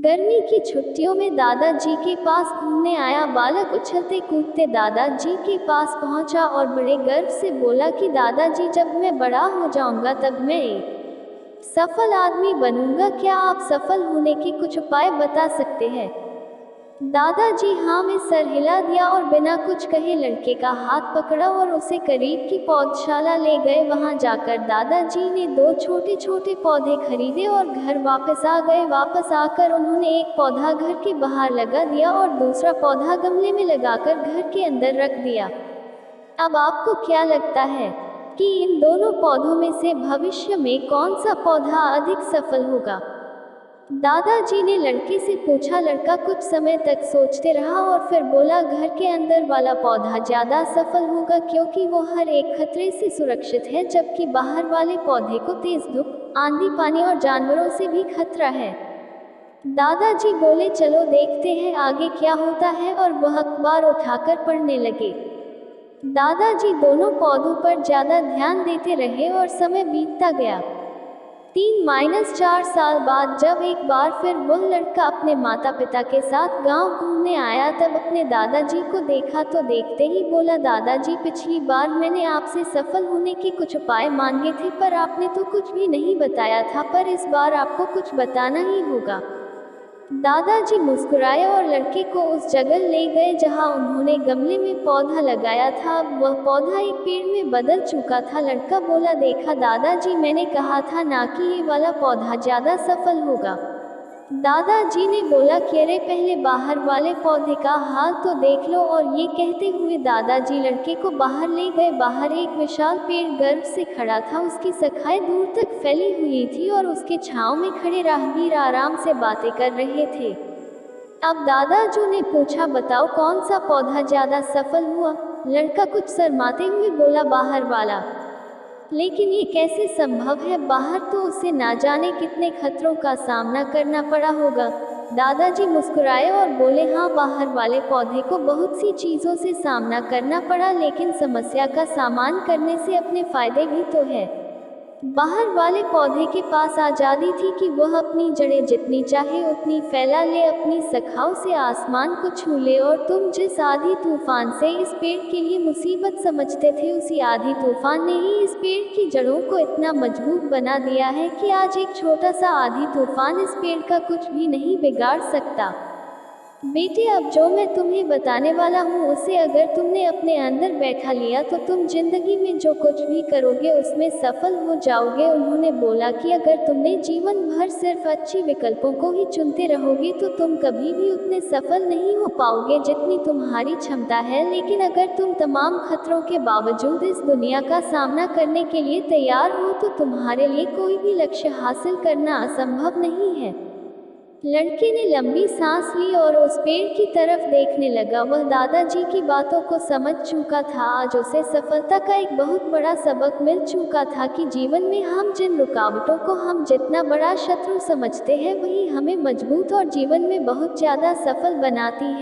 गर्मी की छुट्टियों में दादाजी के पास घूमने आया बालक उछलते कूदते दादाजी के पास पहुंचा और बड़े गर्व से बोला कि दादाजी, जब मैं बड़ा हो जाऊंगा तब मैं एक सफल आदमी बनूंगा। क्या आप सफल होने के कुछ उपाय बता सकते हैं? दादाजी हाँ में सर हिला दिया और बिना कुछ कहे लड़के का हाथ पकड़ा और उसे करीब की पौधशाला ले गए। वहां जाकर दादाजी ने दो छोटे छोटे पौधे खरीदे और घर वापस आ गए। वापस आकर उन्होंने एक पौधा घर के बाहर लगा दिया और दूसरा पौधा गमले में लगाकर घर के अंदर रख दिया। अब आपको क्या लगता है कि इन दोनों पौधों में से भविष्य में कौन सा पौधा अधिक सफल होगा? दादाजी ने लड़के से पूछा। लड़का कुछ समय तक सोचते रहा और फिर बोला, घर के अंदर वाला पौधा ज्यादा सफल होगा, क्योंकि वो हर एक खतरे से सुरक्षित है, जबकि बाहर वाले पौधे को तेज धूप, आंधी, पानी और जानवरों से भी खतरा है। दादाजी बोले, चलो देखते हैं आगे क्या होता है, और वह अखबार उठाकर पढ़ने लगे। दादाजी दोनों पौधों पर ज्यादा ध्यान देते रहे और समय बीतता गया। 3-4 साल बाद जब एक बार फिर वह लड़का अपने माता पिता के साथ गांव घूमने आया, तब अपने दादाजी को देखा तो देखते ही बोला, दादाजी, पिछली बार मैंने आपसे सफल होने के कुछ उपाय मांगे थे, पर आपने तो कुछ भी नहीं बताया था, पर इस बार आपको कुछ बताना ही होगा। दादाजी मुस्कुराए और लड़के को उस जगह ले गए जहां उन्होंने गमले में पौधा लगाया था। अब वह पौधा एक पेड़ में बदल चुका था। लड़का बोला, देखा दादाजी, मैंने कहा था ना कि ये वाला पौधा ज्यादा सफल होगा। दादाजी ने बोला कि अरे, पहले बाहर वाले पौधे का हाल तो देख लो। और ये कहते हुए दादाजी लड़के को बाहर ले गए। बाहर एक विशाल पेड़ गर्व से खड़ा था। उसकी शाखाएं दूर तक फैली हुई थी और उसके छांव में खड़े राहगीर आराम से बातें कर रहे थे। अब दादाजी ने पूछा, बताओ कौन सा पौधा ज्यादा सफल हुआ? लड़का कुछ शर्माते हुए बोला, बाहर वाला। लेकिन ये कैसे संभव है? बाहर तो उसे ना जाने कितने खतरों का सामना करना पड़ा होगा। दादाजी मुस्कुराए और बोले, हाँ, बाहर वाले पौधे को बहुत सी चीजों से सामना करना पड़ा, लेकिन समस्या का सामना करने से अपने फायदे भी तो है। बाहर वाले पौधे के पास आज़ादी थी कि वह अपनी जड़ें जितनी चाहे उतनी फैला ले, अपनी शाखाओं से आसमान को छू ले। और तुम जिस आंधी तूफान से इस पेड़ के लिए मुसीबत समझते थे, उसी आंधी तूफान ने ही इस पेड़ की जड़ों को इतना मजबूत बना दिया है कि आज एक छोटा सा आंधी तूफान इस पेड़ का कुछ भी नहीं बिगाड़ सकता। बेटे, अब जो मैं तुम्हें बताने वाला हूँ उसे अगर तुमने अपने अंदर बैठा लिया तो तुम जिंदगी में जो कुछ भी करोगे उसमें सफल हो जाओगे। उन्होंने बोला कि अगर तुमने जीवन भर सिर्फ अच्छी विकल्पों को ही चुनते रहोगे तो तुम कभी भी उतने सफल नहीं हो पाओगे जितनी तुम्हारी क्षमता है। लेकिन अगर तुम तमाम खतरों के बावजूद इस दुनिया का सामना करने के लिए तैयार हो तो तुम्हारे लिए कोई भी लक्ष्य हासिल करना असंभव नहीं है। लड़के ने लंबी सांस ली और उस पेड़ की तरफ देखने लगा। वह दादाजी की बातों को समझ चुका था। आज उसे सफलता का एक बहुत बड़ा सबक मिल चुका था कि जीवन में हम जिन रुकावटों को हम जितना बड़ा शत्रु समझते हैं, वही हमें मजबूत और जीवन में बहुत ज्यादा सफल बनाती है।